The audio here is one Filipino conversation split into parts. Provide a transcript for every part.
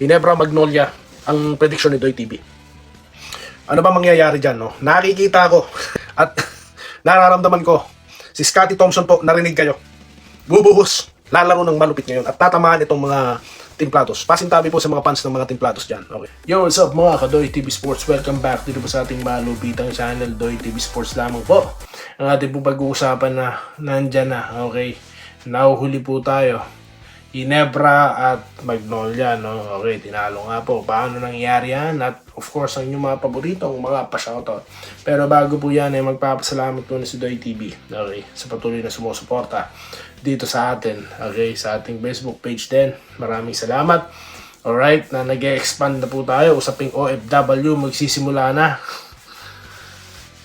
Ginebra Magnolia ang prediction ni Doy TV. Ano ba mangyayari dyan, no? Nakikita ko at nararamdaman ko, si Scottie Thompson po, narinig kayo. Bubuhos, lalaro ng malupit ngayon at tatamaan itong mga timplados. Pasintabi po sa mga fans ng mga timplados dyan. Okay. Yo, what's up mga ka-Doy TV Sports? Welcome back dito po sa ating malupitang channel, Doy TV Sports lamang po. Ang ating po pag-uusapan na nandyan na, okay? Nauhuli po tayo. Ginebra at Magnolia, no? Okay, tinalo nga po. Paano nangyari yan? At of course, ang inyong mga paboritong mga pa-shoutout. Pero bago po yan, magpapasalamat po na si Doy TV, okay, sa patuloy na sumusuporta dito sa atin, okay, sa ating Facebook page din. Maraming salamat. Alright, na nag-expand na po tayo. Usaping OFW, magsisimula na.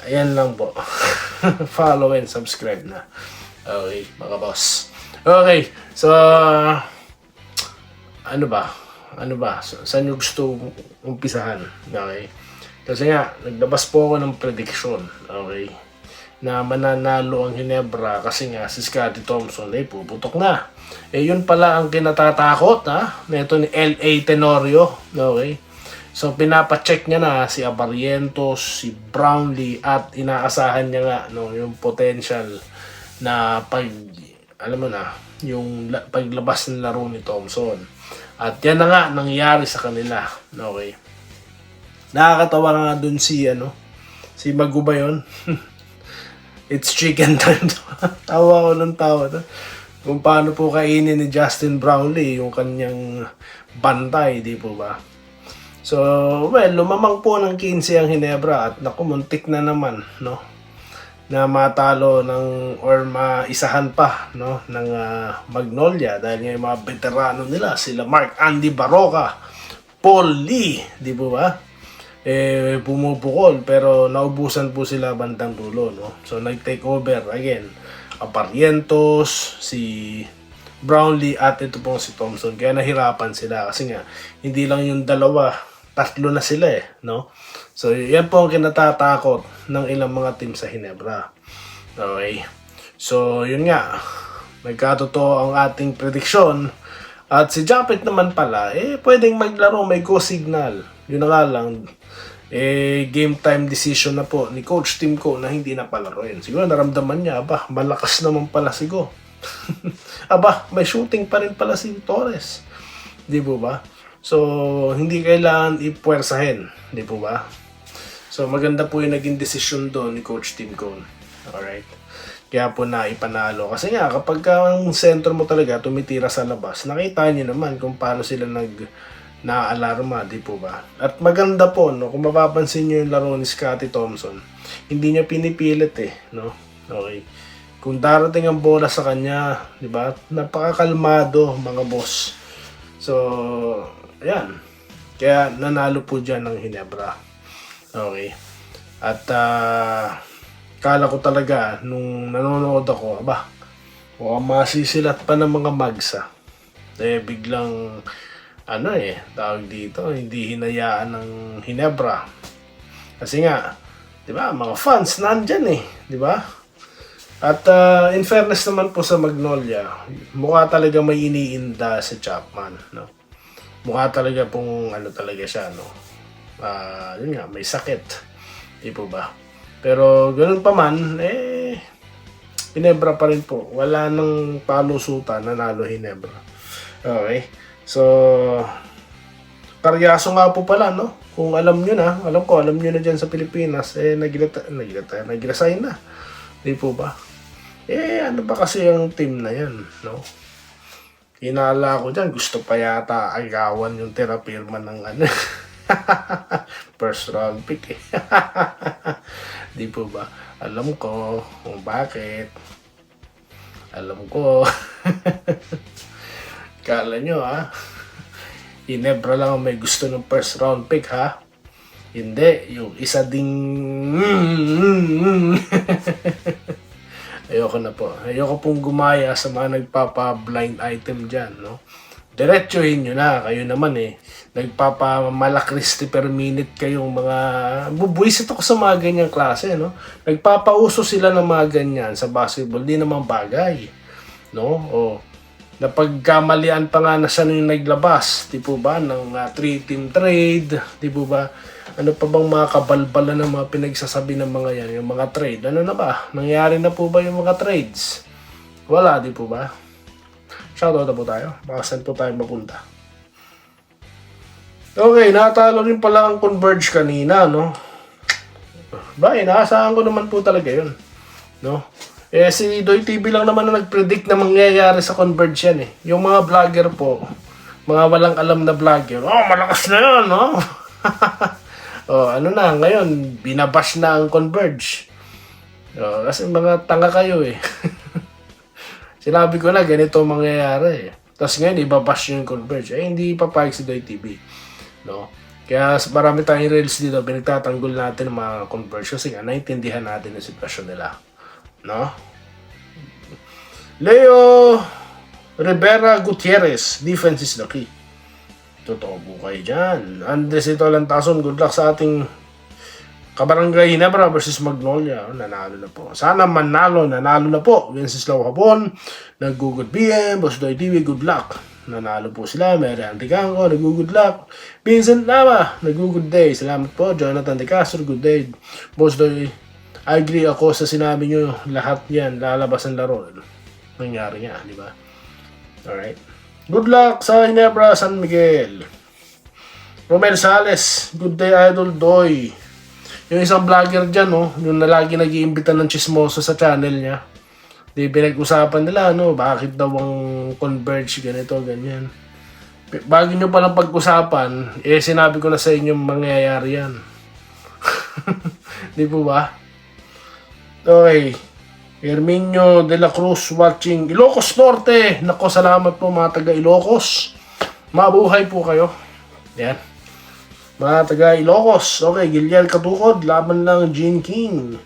Ayan lang po. Follow and subscribe na. Okay, mga boss. Okay, so ano ba? So, saan nyo gusto umpisahan? Okay. Kasi nga, naglabas po ako ng prediction, okay, na mananalo ang Ginebra kasi nga si Scottie Thompson ay puputok na. Eh yun pala ang kinatatakot, ha? Neto ni L.A. Tenorio, okay? So pinapacheck niya na si Abarrientos, si Brownlee at inaasahan niya nga, no, yung potential na alam mo na, yung paglabas ng laro ni Thompson. At yan na nga nangyari sa kanila. Okay. Nakakatawa nga dun si Magu ba yun? It's chicken time. Tawa ko ng tawa. Kung paano po kainin ni Justin Brownlee yung kanyang bantay, di po ba? So, well, lumamang po ng 15 ang Ginebra at naku, muntik na naman, no? Na matalo ng or maisahan pa, no, ng Magnolia dahil nga yung mga veterano nila, sila Mark Andy Baroka, Paul Lee, di po ba? Pumupukol pero naubusan po sila bandang dulo, no? So nag-take over again Abarrientos, si Brownlee at ito po si Thompson. Kaya nahirapan sila kasi nga hindi lang yung dalawa, tatlo na sila no? So, yan po ang kinatatakot ng ilang mga team sa Ginebra. Okay. So, yun nga. Nagkatotoo ang ating prediction. At si Japet naman pala, pwedeng maglaro, may go signal. Yun na nga lang, game time decision na po ni Coach Tim Ko na hindi na palaruin. Siguro naramdaman niya, malakas naman pala si Go. May shooting pa rin pala si Torres. Di po ba? So, hindi kailangan ipuwersahin. Di po ba? So, maganda po yung naging desisyon doon ni Coach Tim Cone. Alright? Kaya po na ipanalo. Kasi nga, kapag ang sentro mo talaga tumitira sa labas, nakita niyo naman kung paano sila na-alarma, di po ba? At maganda po, no, kung mapapansin niyo yung laro ni Scottie Thompson, hindi niya pinipilit no? Okay. Kung darating ang bola sa kanya, di ba? Napakakalmado, mga boss. So, ayan. Kaya nanalo po dyan ng Ginebra. Okay. At kala ko talaga nung nanonood ako, mukhang masisilat pa ng mga magsa. Biglang tawag dito, hindi hinayaan ng Ginebra. Kasi nga, 'di ba, mga fans nandyan di ba? At in fairness naman po sa Magnolia, mukha talaga may iniinda si Chapman, no? Mukha talaga pong talaga siya, no? Yun nga, may sakit. Di po ba? Pero ganun pa man, Ginebra pa rin po. Wala nang palusutan, nanalo Ginebra. Okay. So, Karyaso nga po pala, no? Kung alam nyo na, alam nyo na dyan sa Pilipinas, nag-resign na. Di po ba? Ano ba kasi yung team na yan, no? Inala ko dyan, gusto pa yata agawan yung terapirma ng first round pick Di po ba? Alam ko kung bakit. Alam ko. Kala nyo Ginebra lang ang may gusto ng first round pick Hindi, yung isa ding ayoko na po. Ayoko pong gumaya sa mga nagpapa-blind item dyan, no? Diretsuhin nyo na. Kayo naman nagpapamalacristi per minute kayong mga... Bubuisit ako sa mga ganyang klase, no? Nagpapauso sila ng mga ganyan sa basketball. Di naman bagay, no? Napagkamalian pa nga na siya nung naglabas, di po ba, ng 3-team trade, di po ba? Ano pa bang mga kabalbala ng mga pinagsasabi ng mga yan, yung mga trade? Ano na ba? Nangyari na po ba yung mga trades? Wala, di po ba? Shoutout na po tayo. Baka saan po tayo mapunta. Okay, natalo rin pala ang Converge kanina, no? Ba, inaasahan ko naman po talaga yun, no? Si Doy TV lang naman na nag-predict na mangyayari sa Converge yan eh. Yung mga vlogger po, mga walang alam na vlogger, malakas na yun, no? Ano na, ngayon, binabash na ang Converge. Kasi mga tanga kayo eh. Sinabi ko na, ganito mangyayari eh. Tapos ngayon, ibabash yung Converge. Hindi papayag si Doy TV, no? Kaya marami tayong reels dito, pinagtatanggol natin ng mga Converge kasi nga, naintindihan natin ang sitwasyon nila. No? Leo Rivera Gutierrez, defense is the key. Totoo po kayo dyan. Andres ito lang tason, good luck sa ating Kabarangay Ginebra versus Magnolia. Nanalo na po. Sana nanalo na po. Wenceslao Hapon, nag-good PM, Boss Doy TV, good luck. Nanalo po sila. Mary Anticanco, nag-good luck. Vincent Lama, nag-good day. Salamat po. Jonathan De Castro, good day. Boss Doy, I agree ako sa sinabi nyo, lahat yan, lalabas ang laro. Nangyari nga, di ba? Alright. Good luck sa Ginebra, San Miguel. Romel Sales, good day Idol Doy. Yung isang vlogger dyan, no, yung na lagi nag-iimbita ng chismoso sa channel niya. Di pinag-usapan nila, no, bakit daw ang Converge, ganito, ganyan. Bago nyo palang pag-usapan, sinabi ko na sa inyo mangyayari yan. Di po ba? Okay. Herminio de la Cruz watching Ilocos Norte. Nako, salamat po mga taga Ilocos. Mabuhay po kayo. Yan. Mga taga Ilocos. Okay, Giliel Katukod, laban lang Gene King.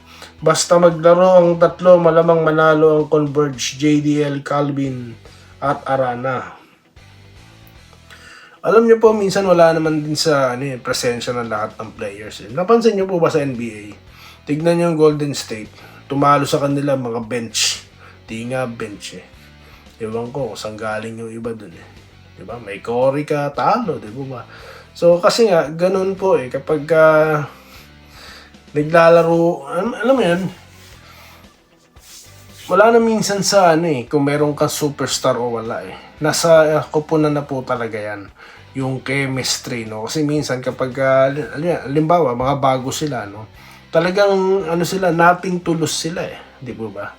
Basta maglaro ang tatlo, malamang manalo ang Converge, JDL, Calvin, at Arana. Alam niyo po, minsan wala naman din sa presensya ng lahat ng players. Napansin niyo po ba sa NBA? Tignan niyo yung Golden State. Tumalo sa kanila mga bench. Di nga bench eh. Ewan ko kung saan galing yung iba dun eh. Diba? May Curry ka, talo, di ba? So kasi nga, ganun po eh. Kapag naglalaro, alam mo yan, wala na minsan sa kung meron kang superstar o wala eh. Nasa kupunan na po talaga yan. Yung chemistry, no? Kasi minsan kapag, halimbawa, mga bago sila, no? Talagang sila, nothing to lose sila eh, di ba?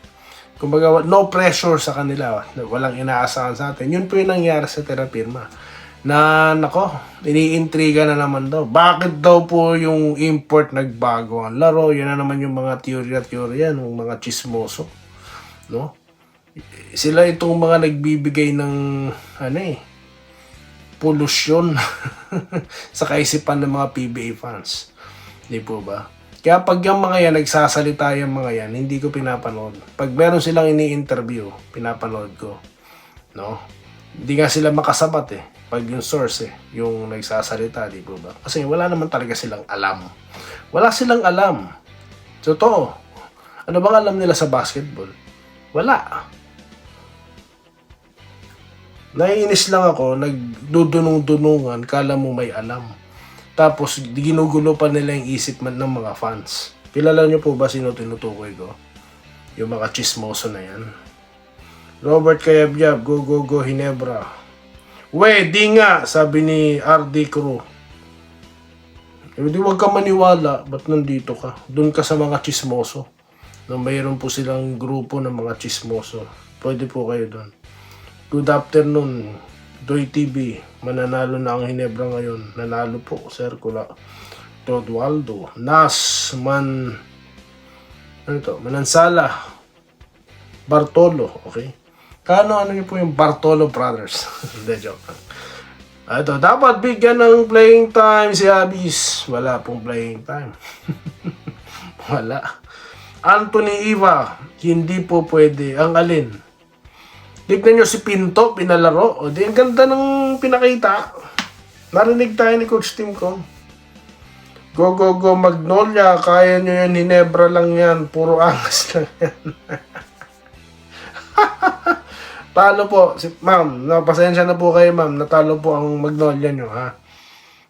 Kumbaga, no pressure sa kanila, walang inaasahan sa atin. Yun po yung nangyari sa Terrapirma. Na nako, iniintriga na naman daw. Bakit daw po yung import nagbago ang laro? Yun na naman yung mga teorya ng mga chismoso, no? Sila itong mga nagbibigay ng polusyon sa kaisipan ng mga PBA fans. Di po ba? Kaya pag yung mga yan, nagsasalita yung mga yan, hindi ko pinapanood. Pag meron silang ini-interview, pinapanood ko. No? Hindi nga sila makasabat eh. Pag yung source yung nagsasalita, di po ba? Kasi wala naman talaga silang alam. Wala silang alam. Totoo. Ano bang alam nila sa basketball? Wala. Naiinis lang ako, nagdudunong-dunungan, kala mo may alam. Tapos, ginugulo pa nila yung isip ng mga fans. Kilala nyo po ba sino tinutukoy ko? Yung mga chismoso na yan. Robert Kayabyab, go, go, go, Ginebra. Di nga, sabi ni RD Crew. Hindi, wag ka maniwala, ba't nandito ka? Doon ka sa mga chismoso. Mayroon po silang grupo ng mga chismoso. Pwede po kayo doon. Good afternoon, Doy TV. Mananalo na ang Ginebra ngayon. Nanalo po, Sir Kula. Todwaldo. Manansala. Bartolo. Okay. Ano niyo po yung Bartolo Brothers? Hindi, joke. Ito, dapat bigyan ng playing time si Abis. Wala pong playing time. Wala. Anthony Iva. Hindi po pwede. Ang alin? Tignan nyo si Pinto, pinalaro. O di, ang ganda ng pinakita. Narinig tayo ni Coach Tim ko. Go, go, go, Magnolia. Kaya nyo yan, Ginebra lang yan. Puro angas lang yan. Talo po. Ma'am, napasensya na po kayo, ma'am. Natalo po ang Magnolia nyo, ha?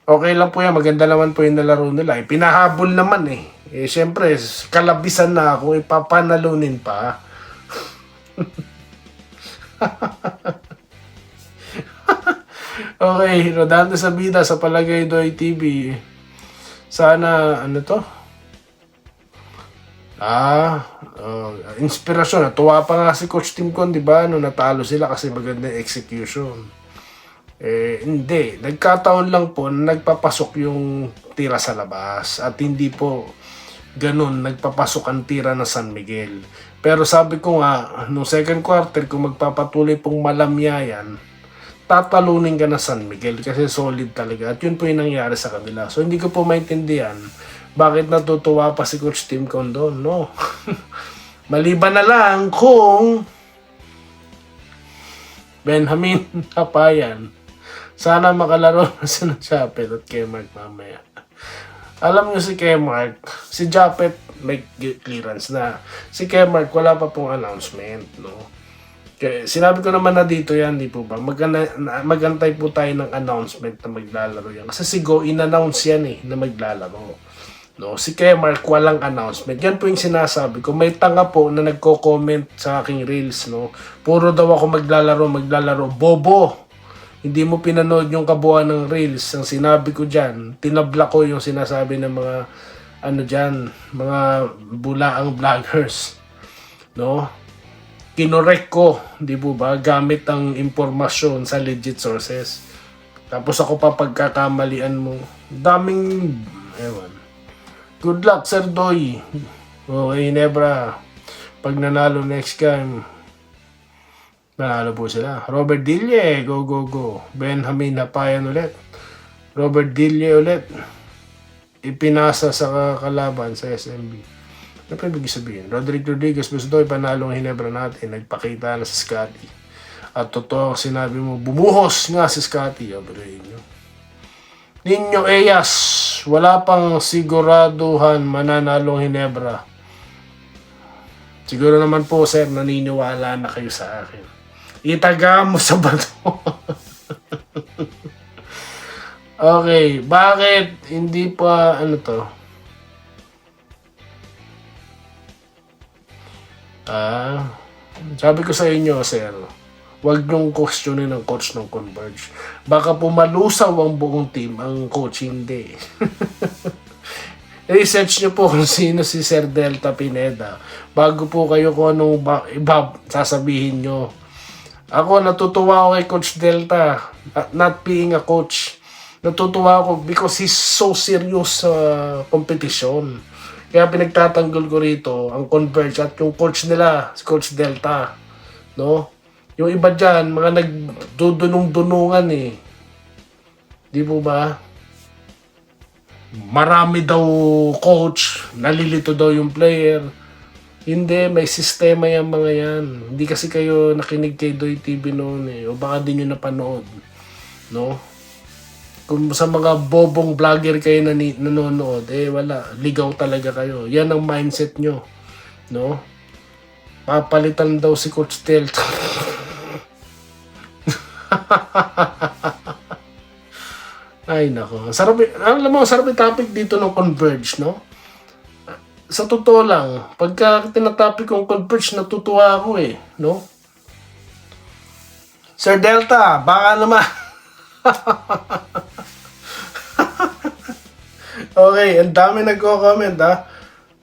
Okay lang po yan. Maganda naman po yung nalaro nila. Pinahabol naman eh. Siyempre, kalabisan na ako. Ipapanalunin pa. Okay, Rodante sa bida sa Palagay Doy TV. Sana, ano to? Inspirasyon. Natuwa pa nga si Coach Tim Con, di ba? Nung natalo sila kasi maganda yung execution. Hindi. Nagkataon lang po na nagpapasok yung tira sa labas. At hindi po ganun, nagpapasok ang tira ng San Miguel. Pero sabi ko nga, nung second quarter, kung magpapatuloy pong malamya yan, tatalunin ka na San Miguel kasi solid talaga. At yun po yung nangyari sa kanila. So hindi ko po maintindihan bakit natutuwa pa si Coach Tim Con doon, no? Maliban na lang kung Benjamin Hapayan. Sana makalaro na si Japet at Kmark mamaya. Alam nyo si Kmark, si Japet may clearance na. Si Kmark wala pa pong announcement, no? Kaya, sinabi ko naman na dito yan, di po ba? Magantay po tayo ng announcement na maglalaro yan. Kasi si Go in-announce yan eh, na maglalaro. No, si Kmark walang announcement. Yan po yung sinasabi ko. May tanga po na nagko-comment sa aking reels, no. Puro daw ako maglalaro. Bobo. Hindi mo pinanood yung kabuuan ng reels. Ang sinabi ko diyan, tinabla ko yung sinasabi ng mga mga bulaang vloggers. No? Kinorek ko, di po ba, gamit ang impormasyon sa legit sources. Tapos ako pa pagkakamalian mo. Daming, ewan. Good luck, Sir Doy. Okay, Nebra. Pag nanalo next game, nanalo po sila. Robert Dille, go, go, go. Benjamin Hapayan ulit. Robert Dille ulit. Ipinasa sa kalaban sa SMB. Ano pa ibig sabihin? Roderick Rodriguez, Doy, panalo ang Hinebra natin. Nagpakita na sa Scotty. At totoo sinabi mo, bumuhos nga si Scotty. Obrahin nyo. Ninyo Eyas, wala pang siguraduhan mananalong Hinebra. Siguro naman po, sir, naniniwala na kayo sa akin. Itaga mo sa bato. Okay, bakit hindi pa, ano to? Sabi ko sa inyo, sir, huwag niyong questionin ng coach ng Converge. Baka pumalusaw ang buong team, ang coach hindi. Research niyo po kung sino si Sir Delta Pineda bago po kayo kung anong iba sasabihin niyo. Ako, natutuwa ako kay Coach Delta. Not being a coach. Natutuwa ako because he's so serious sa competition. Kaya pinagtatanggol ko rito ang Converge at yung coach nila, si Coach Delta. No? Yung iba dyan, mga nagdudunong-dunungan eh. Di po ba? Marami daw coach, nalilito daw yung player. Hindi, may sistema yung mga yan. Hindi kasi kayo nakinig kay Doy TV noon eh. O baka di nyo napanood. No? Kung sa mga bobong vlogger kayo nanonood, wala. Ligaw talaga kayo. Yan ang mindset nyo. No? Papalitan daw si Coach Delta. Ay, nako. Sarap, alam mo, sarap yung topic dito ng Converge, no? Sa totoo lang, pagka tinatopic kong Converge, natutuwa ako eh, no? Sir Delta, baka naman. Okay, ang dami nagko-comment ha.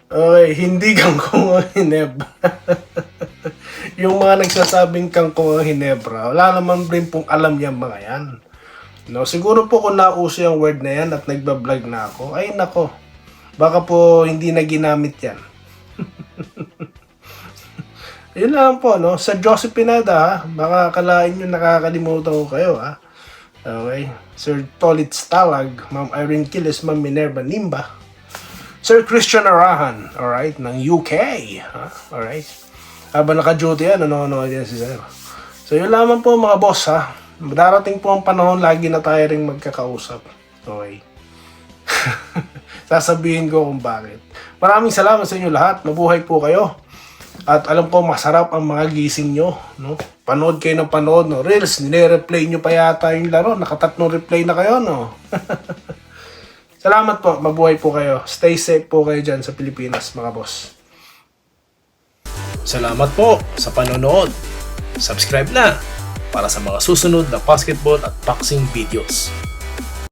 Okay, hindi kangkong ang Hinebra. Yung mga nagsasabing kangkong ang Hinebra, wala naman rin pong alam yan mga yan. No, siguro po kung nauso yung word na yan at nagbablog na ako, ay nako, baka po hindi na ginamit yan. Yun lang po, no? Sa Joseph Pineda, ha? Baka kalain nyo nakakalimutan ko kayo, ha? Okay. Sir Tolit Stalag, Ma'am Irene Kilis, Ma'am Minerva Nimba, Sir Christian Arahan, alright, ng UK, ha? Alright. Habang naka-duty yan, nanonood yan si Sir. So yun lamang po mga boss, ha? Darating po ang panahon, lagi na tayo ring magkakausap. Okay. Sasabihin ko kung bakit. Maraming salamat sa inyo lahat. Mabuhay po kayo. At alam ko masarap ang mga gising nyo, no? Panood kayo ng panood, no? Reels, nire-replay nyo pa yata yung laro. Nakatatlong replay na kayo, no? Salamat po. Mabuhay po kayo. Stay safe po kayo dyan sa Pilipinas, mga boss. Salamat po sa panonood. Subscribe na para sa mga susunod na basketball at boxing videos.